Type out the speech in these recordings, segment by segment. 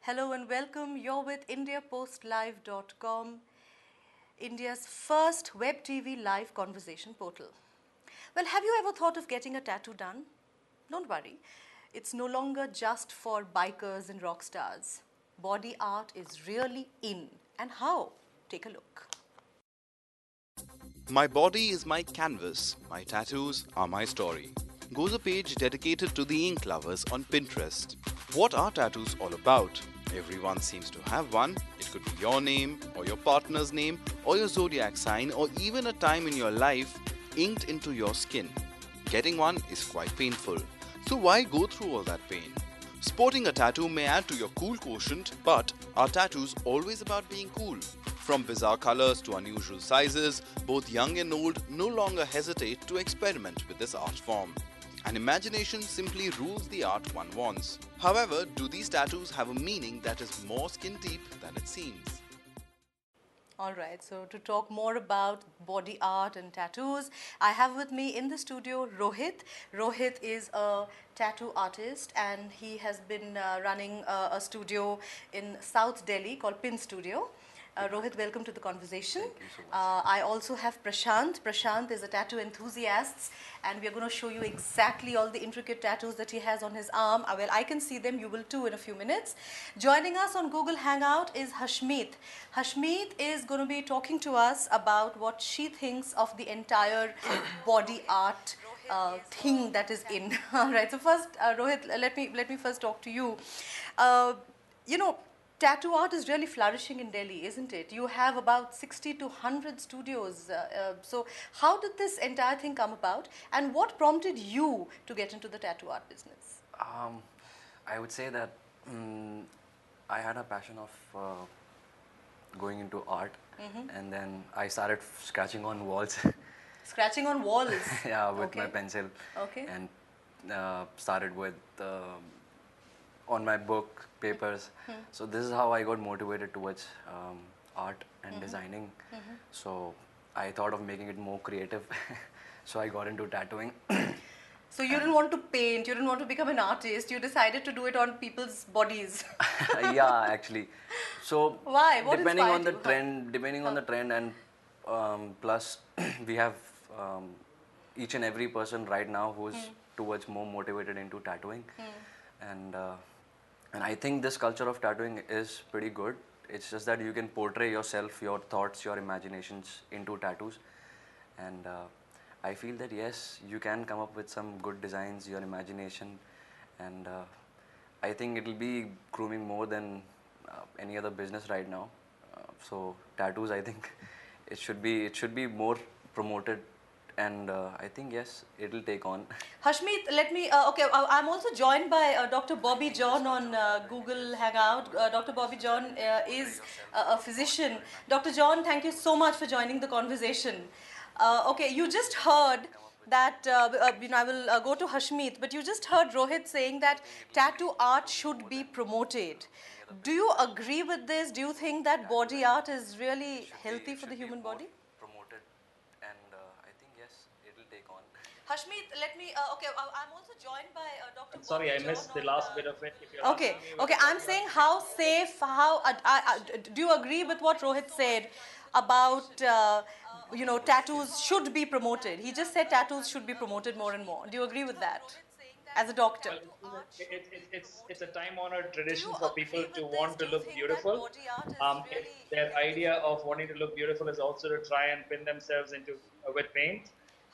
Hello and welcome. You're with IndiaPostLive.com, India's first web TV live conversation portal. Well, have you ever thought of getting a tattoo done? Don't worry, it's no longer just for bikers and rock stars. Body art is really in. And how? Take a look. My body is my canvas, my tattoos are my story. Goes a page dedicated to the ink lovers on Pinterest. What are tattoos all about? Everyone seems to have one. It could be your name, or your partner's name, or your zodiac sign, or even a time in your life inked into your skin. Getting one is quite painful. So why go through all that pain? Sporting a tattoo may add to your cool quotient, but are tattoos always about being cool? From bizarre colors to unusual sizes, both young and old no longer hesitate to experiment with this art form. And imagination simply rules the art one wants. However, do these tattoos have a meaning that is more skin deep than it seems? All right, so to talk more about body art and tattoos, I have with me in the studio Rohit. Rohit is a tattoo artist and he has been running a studio in South Delhi called Pin Studio. Rohit, welcome to the conversation. Thank you so much. I also have Prashant. Prashant is a tattoo enthusiast, and we are going to show you exactly all the intricate tattoos that he has on his arm. Well, I can see them. You will too in a few minutes. Joining us on Google Hangout is Hashmeet. Hashmeet is going to be talking to us about what she thinks of the entire body art thing that is in. All right. So first, Rohit, let me first talk to you. Uh, you know, tattoo art is really flourishing in Delhi, isn't it? You have about 60 to 100 studios. So how did this entire thing come about? And what prompted you to get into the tattoo art business? Um, I would say that I had a passion of going into art, and then I started scratching on walls. Scratching on walls. Yeah, with my Okay. pencil. Okay. And started with on my book papers. So this is how I got motivated towards art and designing. So I thought of making it more creative. So I got into tattooing. So you didn't want to paint, you didn't want to become an artist, you decided to do it on people's bodies. Yeah, actually. So Why? What depending on inspired the you? trend, depending on the trend, and plus we have each and every person right now who's towards more motivated into tattooing, and I think this culture of tattooing is pretty good. It's just that you can portray yourself, your thoughts, your imaginations into tattoos, and I feel that yes, you can come up with some good designs, your imagination, and I think it'll be grooming more than any other business right now. So tattoos, I think it should be more promoted, and I think yes, it'll take on. Hashmeet, let me, okay, I'm also joined by Dr. Bobby John on Google Hangout. Dr. Bobby John is a physician. Dr. John, thank you so much for joining the conversation. Okay, you just heard that, I will go to Hashmeet, but you just heard Rohit saying that tattoo art should be promoted. Do you agree with this? Do you think that body art is really healthy for the human body? Promoted, and I think yes, it'll take on. Hashmeet, let me. Okay, I'm also joined by Dr. Sorry, Bobby I John missed the on. last bit of it. If you're Okay, asking me okay. whether I'm saying how safe. How do you agree with what Rohit said about tattoos should be promoted? He just said tattoos should be promoted more and more. Do you agree with that? As a doctor. well, it's a time-honored tradition for people to want to look beautiful. If their idea of wanting to look beautiful is also to try and pin themselves into with paint,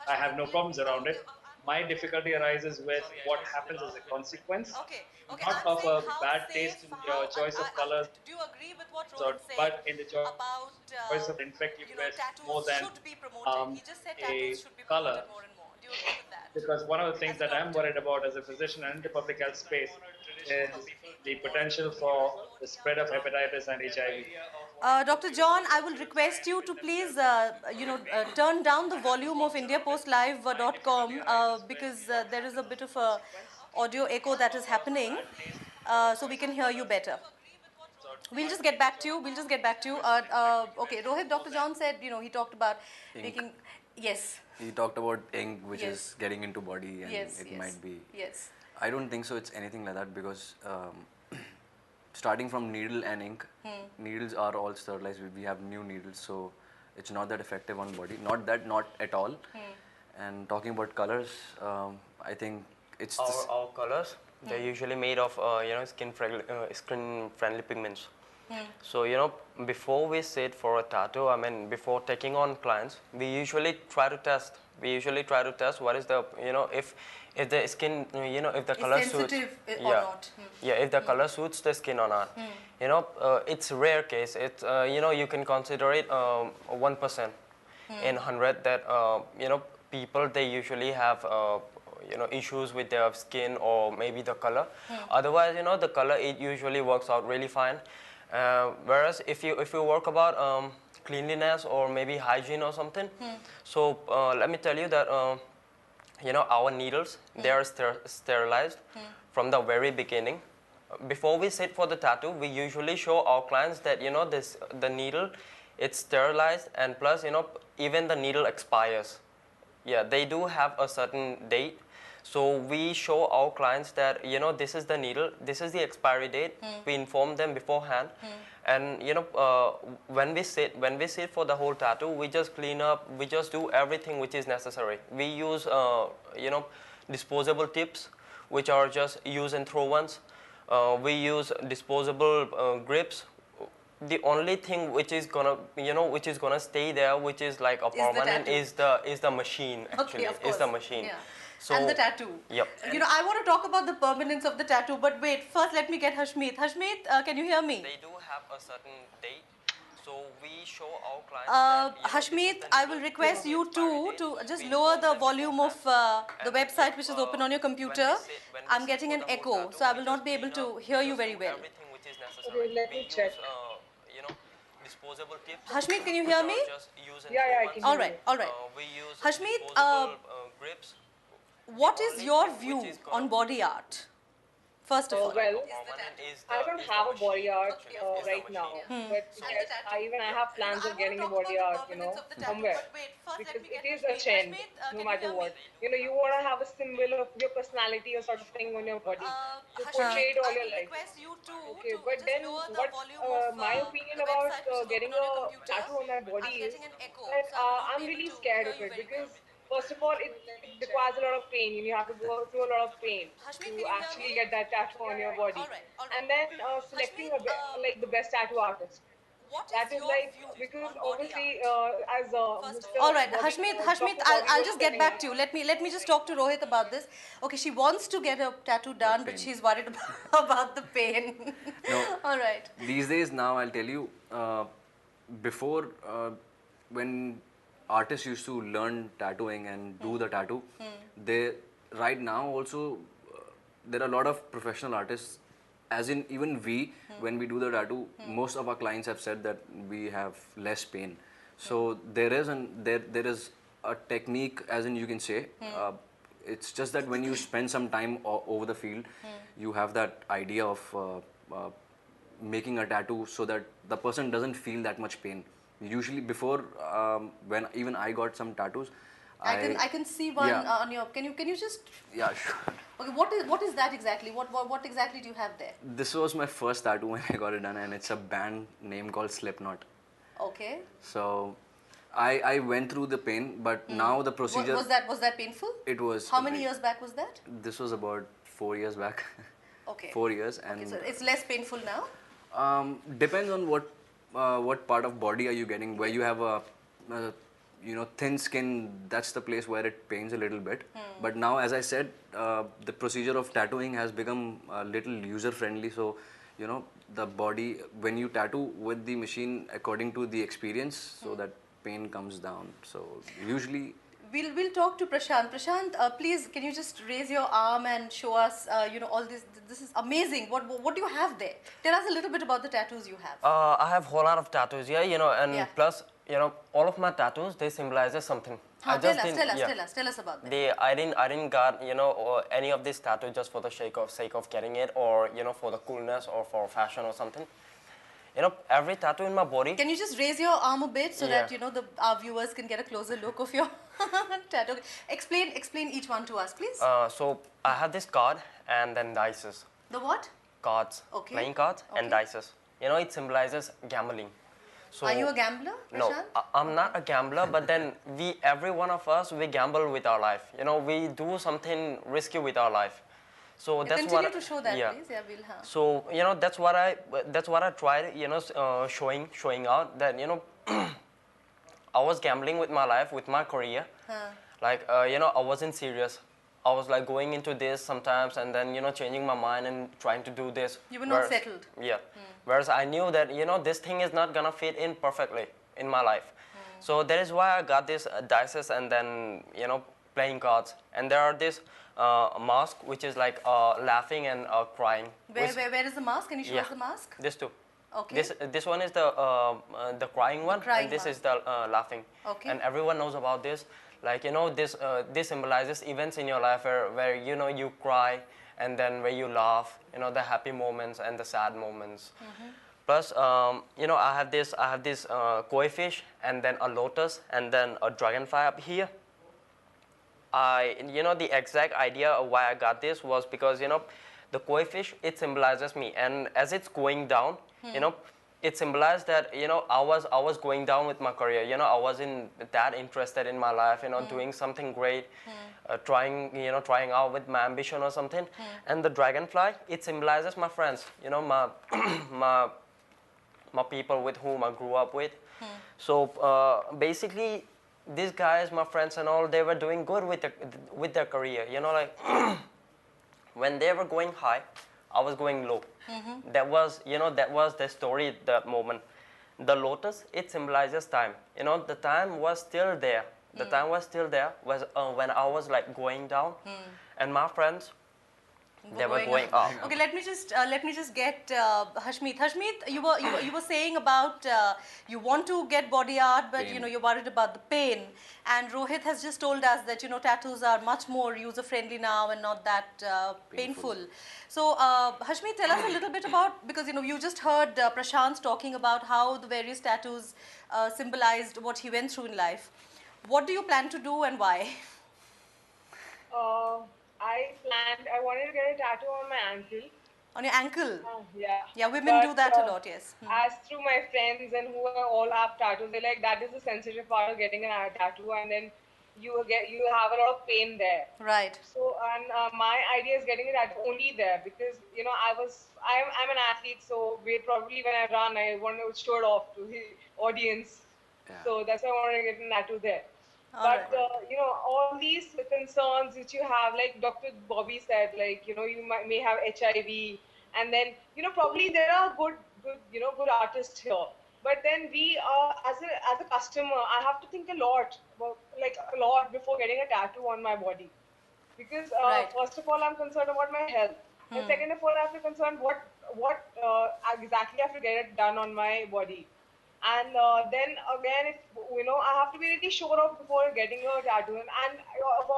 I have no problems around it. My difficulty arises with what happens as a consequence, Okay, okay. not I'm of saying a how bad safe, taste in your choice of colors, do you agree with what or, Rohit said but in the about, choice of infect you with tattoos more than should be promoted? He just said tattoos a should be color. promoted more and more. Do you agree with that? Because one of the things As a that I'm doctor. worried about as a physician and in the public health space is the potential for the spread of hepatitis and HIV. Dr. John, I will request you to please, turn down the volume of IndiaPostLive.com because there is a bit of a audio echo that is happening, so we can hear you better. We'll just get back to you. We'll just get back to you. Okay, Rohit, Dr. John said, he talked about Ink. making, yes, He talked about ink, which Yes. is getting into body, and yes, it yes, might be. yes. I don't think so. It's anything like that because starting from needle and ink. Needles are all sterilized. We have new needles, so it's not that effective on body. Not at all. And talking about colors, I think it's Our colors, they're usually made of skin friendly pigments. So before we sit for a tattoo, I mean before taking on clients, we usually try to test. What is the if the skin if the Is color suits sensitive or not. if the color suits the skin or not. It's a rare case. It's you can consider it 1% in 100 that people, they usually have issues with their skin or maybe the color. Otherwise, the color, it usually works out really fine. Whereas if you work about cleanliness or maybe hygiene or something, so let me tell you that our needles, they are sterilized from the very beginning. Before we sit for the tattoo, we usually show our clients that the needle, it's sterilized, and plus even the needle expires. Yeah, they do have a certain date. So we show our clients that this is the needle, this is the expiry date. We inform them beforehand, and when we sit for the whole tattoo, we just clean up, we just do everything which is necessary. We use disposable tips, which are just use and throw ones. We use disposable grips. The only thing which is gonna stay there, which is like a permanent, is the machine. Actually, Okay, of course. is the machine. Yeah. So, And the tattoo. Yep. I want to talk about the permanence of the tattoo, but wait, first let me get Hashmeet. Hashmeet, can you hear me? They do have a certain date, so we show our clients that, Hashmeet, this is I will request you to just lower the volume of the website which is open on your computer. I'm getting an echo, so I will not be able to hear you very well. Everything which is necessary. Okay, let me check. Disposable tips. Hashmeet, can you hear me? Yeah, I can All hear right, all right. We use Hashmeet, disposable grips. what is your view on body art? First of all. Well, Permanent is I don't is the have a machine. body art Actually, is the right now, machine. but yes, I have plans of getting a body art, somewhere. Because it is a trend, no matter what. You want to have a symbol of your personality or sort of thing on your body. To portray it all your life. Okay, but then what my opinion about getting a tattoo on my body is that I'm really scared of it because first of all, it requires a lot of pain. You have to go through a lot of pain to actually get that tattoo on your body. And then selecting like the best tattoo artist. That is like, because obviously as Mr. All right, Bobby, Hashmeet, Dr. Bobby I'll was just get telling back us. to you. Let me just talk to Rohit about this. Okay, she wants to get a tattoo done, but she's worried about the pain. No. All right. These days now, I'll tell you, before when artists used to learn tattooing and do the tattoo, they right now also there are a lot of professional artists, as in even we, when we do the tattoo, most of our clients have said that we have less pain. So there is a technique, as in you can say, it's just that when you spend some time over the field, you have that idea of making a tattoo so that the person doesn't feel that much pain. Usually before, when even I got some tattoos, I can see one Yeah. on your. Can you just? Yeah, sure. Okay, what is that exactly? What exactly do you have there? This was my first tattoo when I got it done, and it's a band name called Slipknot. Okay. So I went through the pain, but now the procedure. Was that painful? It was. How many years back was that? This was about 4 years back. Okay. 4 years, and Okay, so it's less painful now. depends on what part of body are you getting. Where you have a thin skin, that's the place where it pains a little bit. But now, as I said, the procedure of tattooing has become a little user friendly. So the body, when you tattoo with the machine according to the experience, so that pain comes down. So usually We'll talk to Prashant. Prashant, please, can you just raise your arm and show us, all this. This is amazing. What do you have there? Tell us a little bit about the tattoos you have. I have a whole lot of tattoos, and Yeah. plus, all of my tattoos, they symbolize something. Tell us about that. I didn't got any of this tattoo just for the sake of getting it, or for the coolness or for fashion or something. Every tattoo in my body. Can you just raise your arm a bit so Yeah. that our viewers can get a closer look of your tattoo? Explain each one to us, please. So I have this card and then the ices. The what? cards, Okay. playing cards and dices. You know, it symbolizes gambling. So Are you a gambler, no, Prashant? I'm not a gambler, but then every one of us, we gamble with our life. You know, we do something risky with our life. So Yeah, that's continue what. to show that, yeah. please. Yeah, we'll have. So you know, that's what I tried. You know, showing out that, you know, I was gambling with my life, with my career. Like, you know, I wasn't serious. I was like going into this sometimes and then, you know, changing my mind and trying to do this. You were not settled. Yeah. Whereas I knew that, you know, this thing is not gonna fit in perfectly in my life. So that is why I got this dices and then, you know, playing cards. And there are this mask which is like laughing and crying. Where is the mask? Can you show us the mask? This too. Okay. This one is the crying one, crying and this mask. is the laughing. Okay. And everyone knows about this. Like, you know, this symbolizes events in your life where you know, you cry and then where you laugh. You know, the happy moments and the sad moments. Plus, you know, I have this koi fish and then a lotus and then a dragonfly up here. You know, the exact idea of why I got this was because, you know, the koi fish, it symbolizes me, and as it's going down, you know, it symbolized that, you know, I was going down with my career. You know, I wasn't that interested in my life, you know, doing something great, trying out with my ambition or something. And the dragonfly, it symbolizes my friends, you know, my people with whom I grew up with. So basically, these guys, my friends and all, they were doing good with their career. You know, like when they were going high, I was going low. That was the story at that moment. The lotus, it symbolizes time. You know, the time was still there. The time was still there when I was like going down, and my friends, they were going up. Okay, let me just get Hashmeet. Hashmeet, you were saying about you want to get body art, but you know, you're worried about the pain. And Rohit has just told us that, you know, tattoos are much more user friendly now and not that painful. So Hashmeet, tell us a little bit about, because, you know, you just heard Prashant talking about how the various tattoos symbolized what he went through in life. What do you plan to do and why? I wanted to get a tattoo on my ankle. On your ankle? Yeah. Yeah, women do that a lot, yes. As through my friends and who all have tattoos, they're like, that is the sensitive part of getting a tattoo, and then you have a lot of pain there. Right. So, and my idea is getting a tattoo only there because, you know, I'm an athlete, so probably when I run, I want to show it off to the audience. Yeah. So that's why I want to get a tattoo there. Alright. But you know, all these concerns which you have, like Dr. Bobby said, like, you know, you may have HIV, and then, you know, probably there are good artists here. But then we are, as a customer, I have to think a lot before getting a tattoo on my body, because Right. first of all, I'm concerned about my health, and second of all, I have to concern what exactly I have to get it done on my body. And then again, if you know, I have to be really sure of before getting a tattoo, and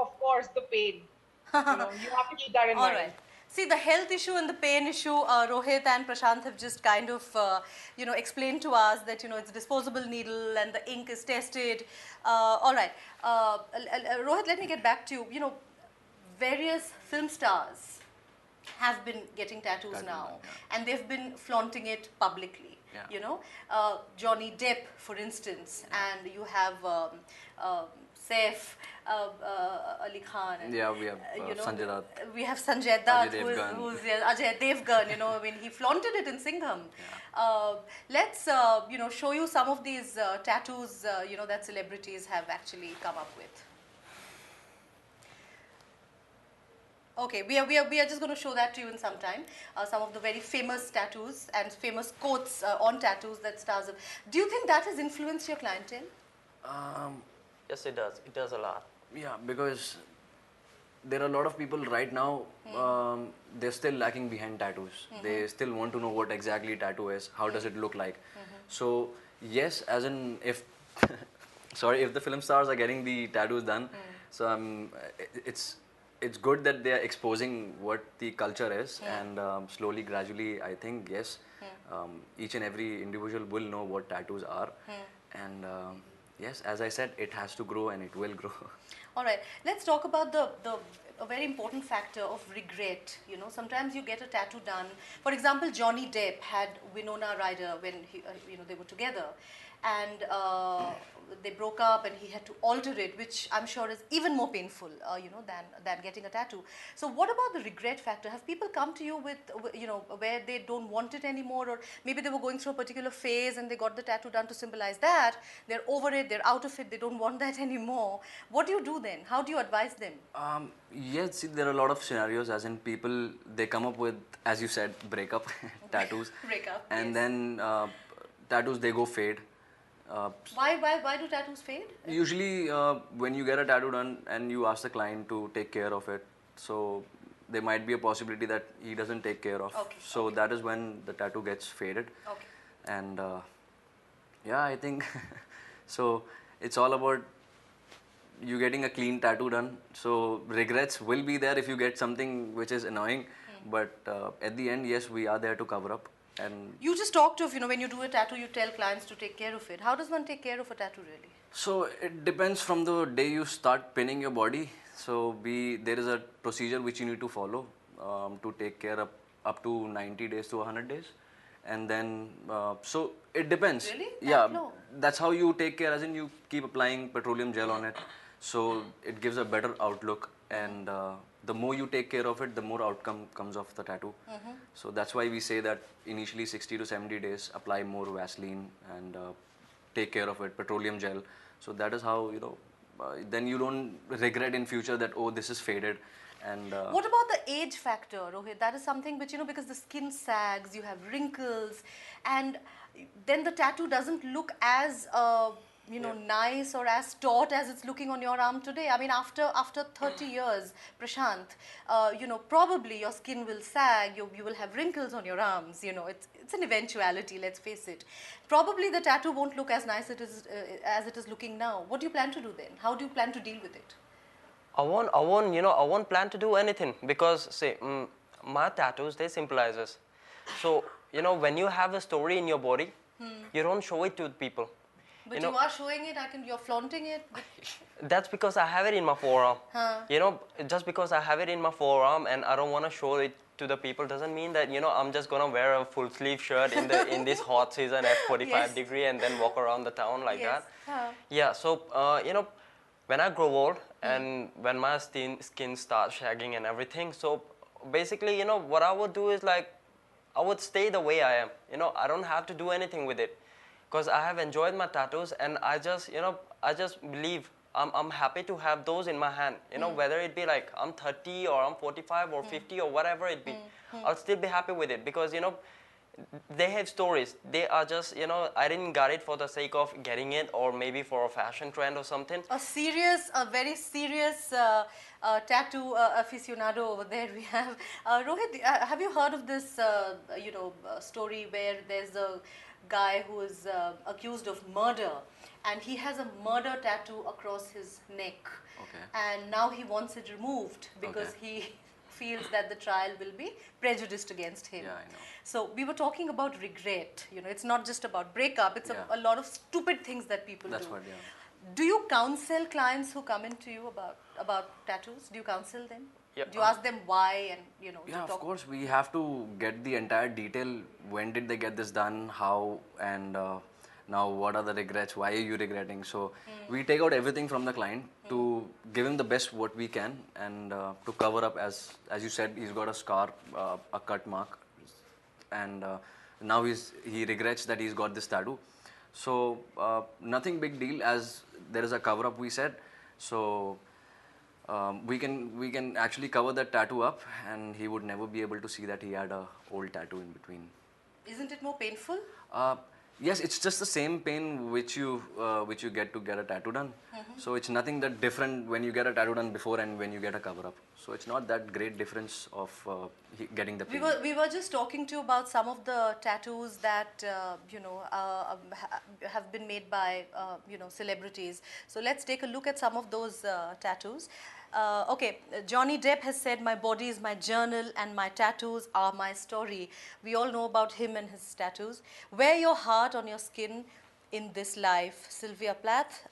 of course the pain. You know, you have to keep that in All mind. right. See, the health issue and the pain issue, Rohit and Prashant have just kind of, you know, explained to us that, you know, it's a disposable needle and the ink is tested. All right. Rohit, let me get back to you. You know, various film stars have been getting tattoos now, and they've been flaunting it publicly. Yeah. You know, Johnny Depp, for instance, and you have Saif Ali Khan. And, Yeah, we have you know, Sanjay Dutt. We have Sanjay Dutt, Ajay Devgan. who's Ajay Devgan. You know, I mean, he flaunted it in Singham. Let's you know, show you some of these tattoos you know, that celebrities have actually come up with. Okay, we are just going to show that to you in some time. Some of the very famous tattoos and famous quotes on tattoos that stars have. Do you think that has influenced your clientele? Yes, it does. It does a lot. Yeah, because there are a lot of people right now, they're still lacking behind tattoos. They still want to know what exactly tattoo is, how does it look like. So yes, as in if, sorry, if the film stars are getting the tattoos done, so it's good that they are exposing what the culture is, and slowly, gradually, I think, yes, each and every individual will know what tattoos are. And yes, as I said, it has to grow and it will grow. All right, let's talk about the a very important factor of regret. You know, sometimes you get a tattoo done. For example, Johnny Depp had Winona Ryder when they were together, and they broke up, and he had to alter it, which I'm sure is even more painful, than getting a tattoo. So, what about the regret factor? Have people come to you with, where they don't want it anymore, or maybe they were going through a particular phase and they got the tattoo done to symbolize that? They're over it, they're out of it, they don't want that anymore. What do you do then? How do you advise them? Yes, see, there are a lot of scenarios, as in people, they come up with, as you said, breakup tattoos. Breakup, and yes. then tattoos, they go fade. Why do tattoos fade? Usually, when you get a tattoo done and you ask the client to take care of it, so there might be a possibility that he doesn't take care of. Okay, So that is when the tattoo gets faded. Okay. And yeah, I think so. It's all about you getting a clean tattoo done. So regrets will be there if you get something which is annoying. But at the end, yes, we are there to cover up. And You just talked of, when you do a tattoo, you tell clients to take care of it. How does one take care of a tattoo really? so it depends from the day you start pinning your body. So there is a procedure which you need to follow to take care of up to 90 days to 100 days. And then, so it depends. Really? Yeah, That long? that's how you take care, as in you keep applying petroleum gel on it. So it gives a better outlook, and the more you take care of it, the more outcome comes of the tattoo. So that's why we say that initially 60 to 70 days, apply more Vaseline and take care of it, petroleum gel. So that is how, then you don't regret in future that, oh, this is faded. And What about the age factor, Rohit? That is something which, because the skin sags, you have wrinkles, and then the tattoo doesn't look as, nice or as taut as it's looking on your arm today. I mean, after 30 years, Prashant, probably your skin will sag, you will have wrinkles on your arms, it's an eventuality, let's face it. Probably the tattoo won't look as nice as it is looking now. What do you plan to do then? How do you plan to deal with it? I won't plan to do anything because, say, my tattoos, they symbolize us. So, when you have a story in your body, you don't show it to people. But you are showing it, you're flaunting it. That's because I have it in my forearm. Just because I have it in my forearm and I don't want to show it to the people doesn't mean that, I'm just going to wear a full sleeve shirt in this hot season at 45 Yes. degree and then walk around the town like Yes. that. Yeah, so, when I grow old and when my skin starts shagging and everything, so basically, what I would do is like, I would stay the way I am. I don't have to do anything with it because I have enjoyed my tattoos and I just believe I'm happy to have those in my hand. Whether it be like I'm 30 or I'm 45 or 50 or whatever it be, I'll still be happy with it because, they have stories. They are just, I didn't get it for the sake of getting it or maybe for a fashion trend or something. A very serious tattoo aficionado over there we have. Rohit, have you heard of this, story where there's a guy who is accused of murder and he has a murder tattoo across his neck. Okay. And now he wants it removed because Okay. he feels that the trial will be prejudiced against him. Yeah, I know. So we were talking about regret. It's not just about breakup. It's Yeah. a lot of stupid things that people That's do. what, yeah. Do you counsel clients who come into you about tattoos? Do you counsel them? Yeah. Do you ask them why and Yeah, of course, we have to get the entire detail. When did they get this done? How? And now what are the regrets? Why are you regretting? So we take out everything from the client to give him the best what we can and to cover up, as you said, he's got a scar, a cut mark, and now he regrets that he's got this tattoo. So nothing big deal, as there is a cover up, we said. So we can actually cover that tattoo up and he would never be able to see that he had a old tattoo in between. Isn't it more painful? Yes, it's just the same pain which you get to get a tattoo done. So it's nothing that different when you get a tattoo done before and when you get a cover up. So it's not that great difference of getting the pain. We were just talking to you about some of the tattoos that have been made by celebrities. So let's take a look at some of those tattoos. Okay, Johnny Depp has said, "My body is my journal and my tattoos are my story." We all know about him and his tattoos. Wear your heart on your skin in this life, Sylvia Plath,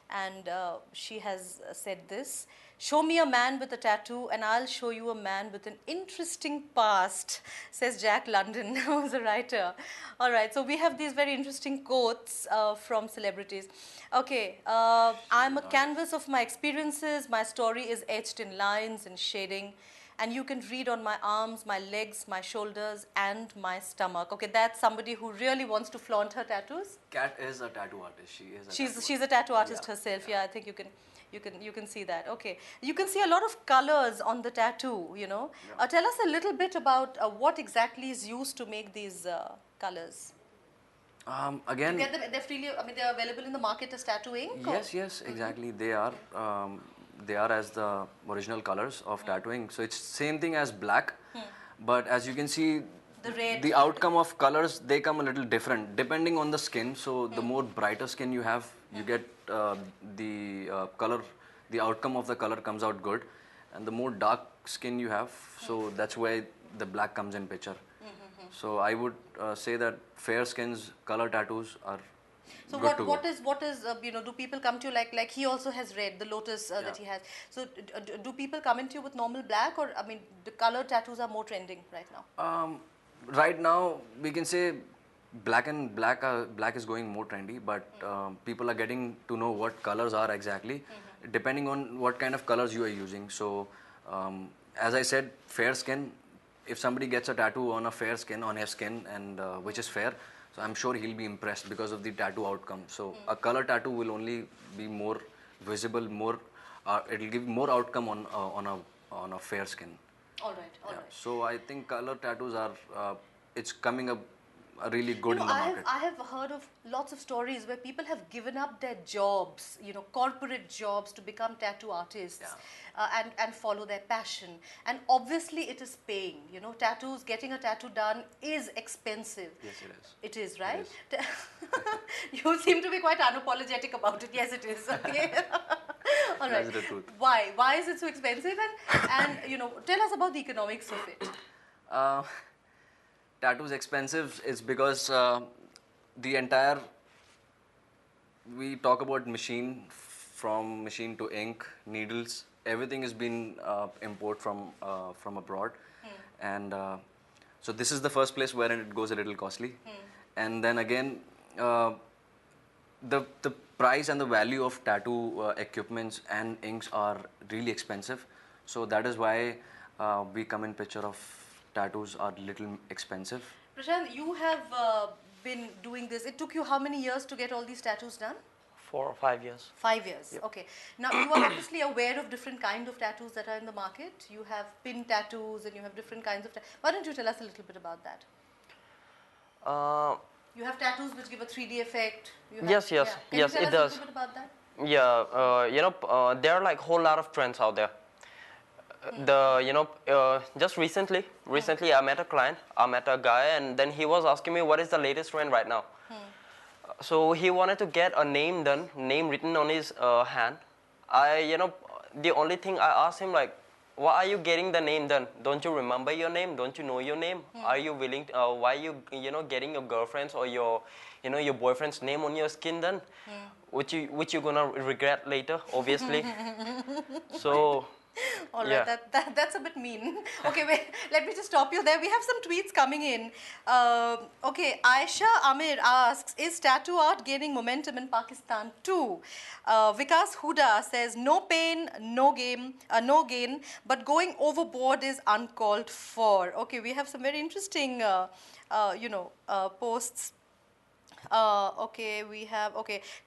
and she has said this: "Show me a man with a tattoo, and I'll show you a man with an interesting past," says Jack London, who's a writer. All right, so we have these very interesting quotes from celebrities. Okay, I'm a canvas of my experiences. My story is etched in lines and shading, and you can read on my arms, my legs, my shoulders, and my stomach. Okay, that's somebody who really wants to flaunt her tattoos. Kat is a tattoo artist. She is. She's a tattoo artist herself. Yeah, I think you can see that. Okay, you can see a lot of colors on the tattoo. You know, tell us a little bit about what exactly is used to make these colors. Again, You get them, they're freely. I mean, they're available in the market as tattoo ink. yes, exactly. They are. They are as the original colors of tattooing. So it's same thing as black, but as you can see, The red. the outcome of colors, they come a little different depending on the skin. So the more brighter skin you have, you get the color, the outcome of the color comes out good, and the more dark skin you have, so that's where the black comes in picture. So I would say that fair skins color tattoos are So good to what go. is you know, do people come to you like he also has red, the lotus that he has. So do people come into you with normal black, or I mean the color tattoos are more trending right now? Right now we can say black is going more trendy, but people are getting to know what colors are exactly, depending on what kind of colors you are using. So as I said, fair skin. If somebody gets a tattoo on a fair skin, on his skin, and which is fair, so I'm sure he'll be impressed because of the tattoo outcome. So a color tattoo will only be more visible, more it'll give more outcome on a fair skin. All right, all right. So I think color tattoos are it's coming up really good in the market. I have heard of lots of stories where people have given up their jobs, you know, corporate jobs, to become tattoo artists and follow their passion. And obviously it is paying, you know, tattoos, getting a tattoo done is expensive. Yes, it is. It is, right? You seem to be quite unapologetic about it. Yes, it is. Okay. All right. That's the truth. Why? Why is it so expensive? And you know, tell us about the economics of it. Tattoos expensive is because the entire, we talk about machine, from machine to ink, needles, everything has been import from abroad, and so this is the first place where it goes a little costly, and then again the price and the value of tattoo equipments and inks are really expensive, so that is why we come in picture of tattoos are little expensive. Prashant, you have been doing this. It took you how many years to get all these tattoos done? 4 or 5 years. 5 years. Yep. Okay. Now you are obviously aware of different kind of tattoos that are in the market. You have pin tattoos and you have different kinds of. Why don't you tell us a little bit about that? You have tattoos which give a 3D effect. You have, Yes, Can yes, you tell it us does. a little bit about that? Yeah, you know, there are like whole lot of trends out there. Just recently I met a client, I met a guy, and then he was asking me what is the latest trend right now. So he wanted to get a name done, name written on his hand. The only thing I asked him, like, why are you getting the name done? Don't you remember your name? Don't you know your name? Are you willing? Why are you getting your girlfriend's or your boyfriend's name on your skin done? Which you gonna regret later, obviously. So. All right, that's a bit mean. Okay, wait, let me just stop you there. We have some tweets coming in. Okay, Aisha Amir asks, is tattoo art gaining momentum in Pakistan too? Vikas Huda says, no pain, no gain, but going overboard is uncalled for. Okay, we have some very interesting, posts. Okay, we have,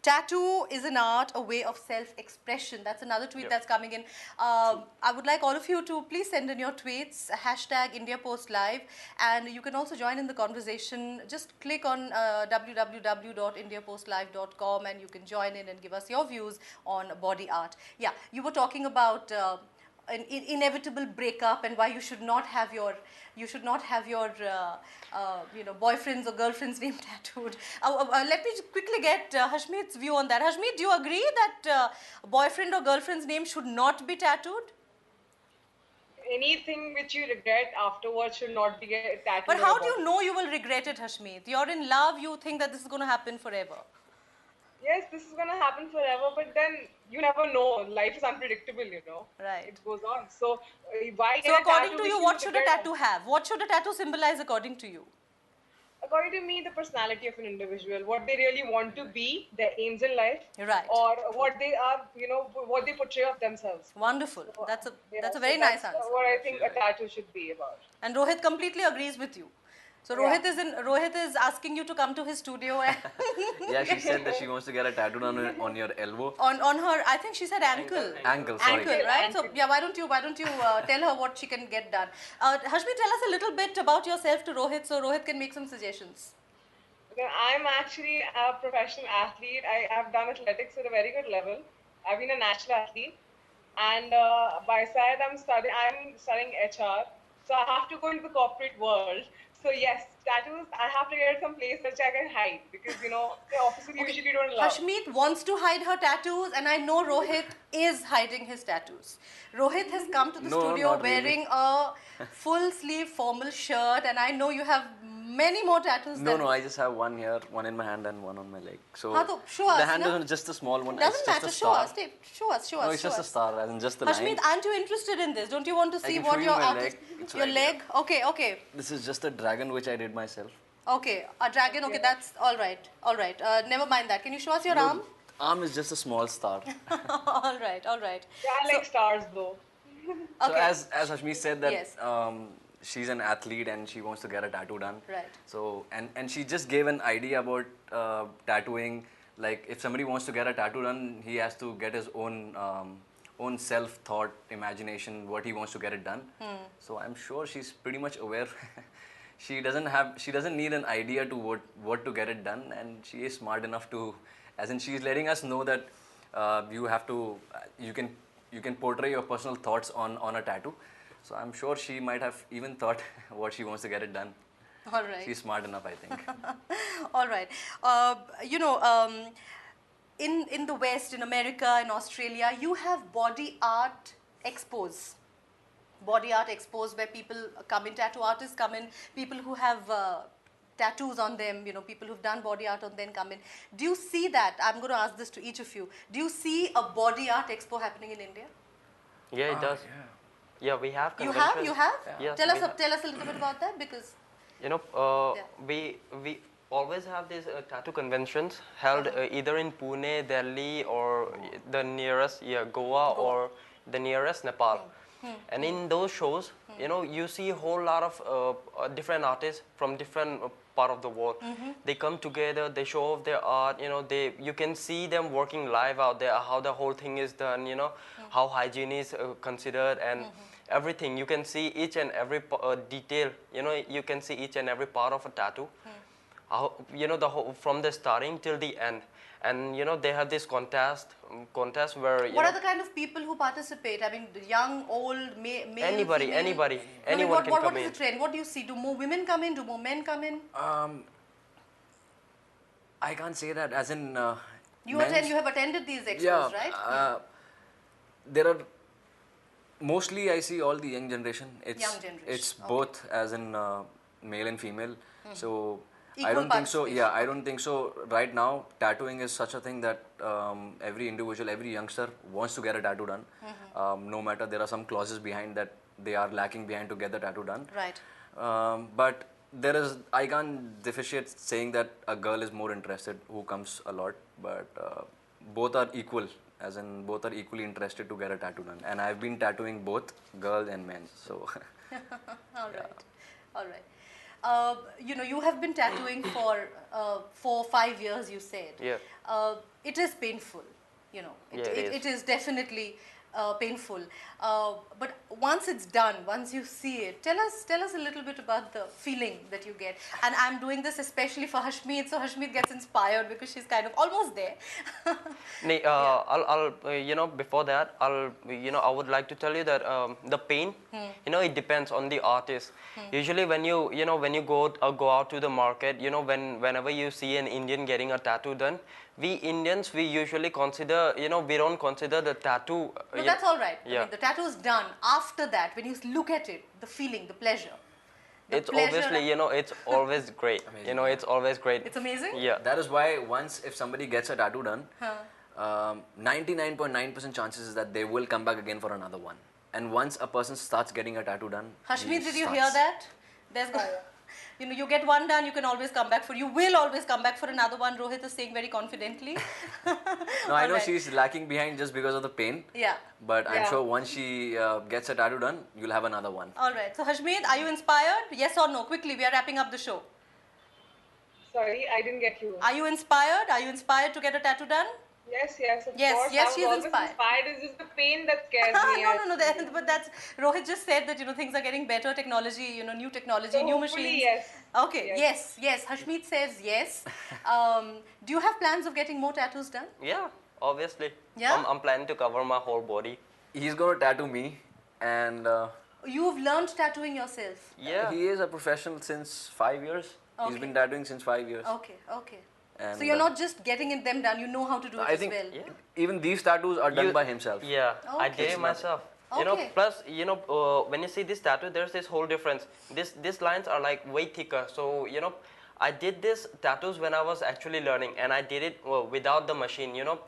tattoo is an art, a way of self-expression. That's another tweet that's coming in. I would like all of you to please send in your tweets, hashtag India Post Live, and you can also join in the conversation. Just click on www.indiapostlive.com and you can join in and give us your views on body art. Yeah, you were talking about an inevitable breakup and why you should not have your boyfriend's or girlfriend's name tattooed. Let me quickly get Hashmeet's view on that. Hashmeet, do you agree that boyfriend or girlfriend's name should not be tattooed? anything which you regret afterwards should not be tattooed. But how do you know you will regret it, Hashmeet? You're in love, you think that this is going to happen forever. Yes, this is gonna happen forever, but then you never know. Life is unpredictable, you know. Right. It goes on. So why get So a according tattoo to which you, what should a regret? tattoo have? What should a tattoo symbolize according to you? According to me, the personality of an individual, what they really want to be, their aims in life, Right. or what they are, you know, what they portray of themselves. Wonderful. That's a So very nice that's answer. what I think a tattoo should be about. And Rohit completely agrees with you. So Rohit is asking you to come to his studio and Yeah, she said that she wants to get a tattoo on your elbow. on her, I think she said ankle. Ankle, sorry. Ankle, right? So yeah, why don't you tell her what she can get done? Hashmi, tell us a little bit about yourself to Rohit, so Rohit can make some suggestions. Okay, I'm actually a professional athlete. I have done athletics at a very good level. I've been a national athlete, and by side I'm studying HR. So I have to go into the corporate world. So yes, tattoos. I have to get some place which I can hide because you know the officers usually don't allow. Hashmeet wants to hide her tattoos, and I know Rohit is hiding his tattoos. Rohit has come to the No, studio not really. wearing a full sleeve formal shirt, and I know you have many more tattoos. No, I just have one here, one in my hand and one on my leg. So Haan, to show us, the hand na? is just a small one. Doesn't it's matter. just a Show star. us. Show us. No, it's just a star, as in just the Hashmeet, line. aren't you interested in this? Don't you want to see can what show you your my artist? leg. It's Your right leg? Okay. This is just a dragon which I did myself. Okay, a dragon. Okay, that's all right. All right. Never mind that. Can you show us your arm? Arm is just a small star. All right. Yeah, I like stars though. So Okay. as Hashmi said that Yes. she's an athlete and she wants to get a tattoo done. Right. So and she just gave an idea about tattooing. Like if somebody wants to get a tattoo done, he has to get his own self-thought, imagination, what he wants to get it done. So I'm sure she's pretty much aware. She doesn't need an idea to what to get it done, and she is smart enough to, as in she's letting us know that you can portray your personal thoughts on a tattoo. So I'm sure she might have even thought what she wants to get it done. All right. She's smart enough, I think. All right. In the West, in America, in Australia, you have body art expos. Body art expos where people come in, tattoo artists come in, people who have tattoos on them, people who've done body art on them come in. Do you see that? I'm going to ask this to each of you. Do you see a body art expo happening in India? Yeah, it does. Yeah, we have You conventions. have? Yes, Tell we us have. a little bit about that because We always have these tattoo conventions held either in Pune, Delhi, or the nearest Goa, or the nearest Nepal. And in those shows, you see a whole lot of different artists from different part of the world. They come together, they show off their art. You can see them working live out there, how the whole thing is done. How hygiene is considered and everything. You can see each and every detail. You can see each and every part of a tattoo. How, the whole, from the starting till the end. And they have this contest where what are the kind of people who participate? I mean, young, old, male, anybody, female? anyone can come what in. is the trend? What do you see? Do more women come in? Do more men come in? I can't say that, as in You men's- have attended these expos, Yeah, right? there are mostly I see all the young generation. Young generation, It's okay. both, as in male and female. So I Equal don't think so. participation. Yeah, I don't think so. Right now, tattooing is such a thing that every individual, every youngster wants to get a tattoo done. No matter there are some clauses behind that they are lacking behind to get the tattoo done. Right. But I can't differentiate saying that a girl is more interested who comes a lot, but both are equal, as in both are equally interested to get a tattoo done. And I've been tattooing both girls and men, so. All right. You have been tattooing for 4-5 years, you said. Yeah. It is painful, it is definitely painful. But once it's done, once you see it, tell us a little bit about the feeling that you get. And I'm doing this especially for Hashmeet, so Hashmeet gets inspired because she's kind of almost there. I'll before that, I would like to tell you that the pain, it depends on the artist. Usually when you go out to the market, whenever you see an Indian getting a tattoo done, we Indians, we usually consider, you know, we don't consider the tattoo. No, that's all right. I Yeah. mean, the tattoo is done. After that, when you look at it, the feeling, the pleasure. The It's pleasure obviously, you know, it's always great. You know, it's always great. It's amazing? Yeah. That is why once if somebody gets a tattoo done, 99.9% chances is that they will come back again for another one. And once a person starts getting a tattoo done, Hashmeet, he did you starts. hear that? There's you know, you get one done, you can always come back for, you will always come back for another one, Rohit is saying very confidently. No, I know Alright. she's lacking behind just because of the pain. Yeah. But I'm Yeah. sure once she gets a tattoo done, you'll have another one. All right. So, Hashmeet, are you inspired? Yes or no? Quickly, we are wrapping up the show. Sorry, I didn't get you. Are you inspired? Are you inspired to get a tattue done? Yes, yes, of Yes, course. yes, I was she's always inspired. It's just the pain that scares me. No, but that's, Rohit just said that, you know, things are getting better, technology, you know, new technology, So new hopefully, machines. yes. Okay, yes. Hashmeet says yes. Do you have plans of getting more tattoos done? Yeah, obviously. Yeah? I'm planning to cover my whole body. He's going to tattoo me, and You've learned tattooing yourself. Yeah. he is a professional since 5 years. Okay. He's been tattooing since 5 years. Okay. And, So you're not just getting them done, you know how to do it I as think well. even these tattoos are done You- by himself. Yeah, I Okay. did it myself. You know, Okay. plus, you know, when you see this tattoo, there's this whole difference. These lines are like way thicker. So, you know, I did this tattoos when I was actually learning, and I did it without the machine. You know,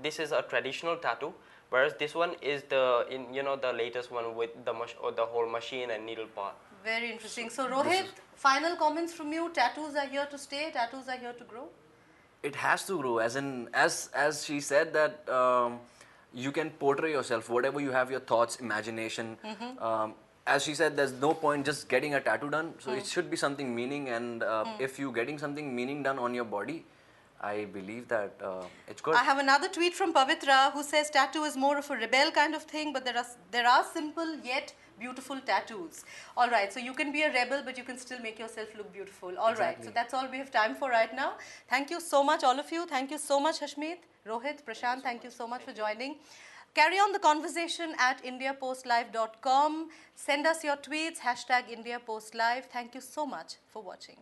this is a traditional tattoo, whereas this one is the latest one with the whole machine and needle part. Very interesting. So Rohit, final comments from you. Tattoos are here to stay. Tattoos are here to grow. It has to grow, as she said that you can portray yourself, whatever you have, your thoughts, imagination. As she said, there's no point just getting a tattoo done. So it should be something meaning, and if you're getting something meaning done on your body, I believe that it's good. I have another tweet from Pavitra who says tattoo is more of a rebel kind of thing, but there are simple yet beautiful tattoos. All right, so you can be a rebel, but you can still make yourself look beautiful. All right, so that's all we have time for right now. Thank you so much, all of you. Thank you so much, Hashmeet, Rohit, Prashant. Thank you so much for joining. Carry on the conversation at indiapostlive.com. Send us your tweets, #IndiaPostLive. Thank you so much for watching.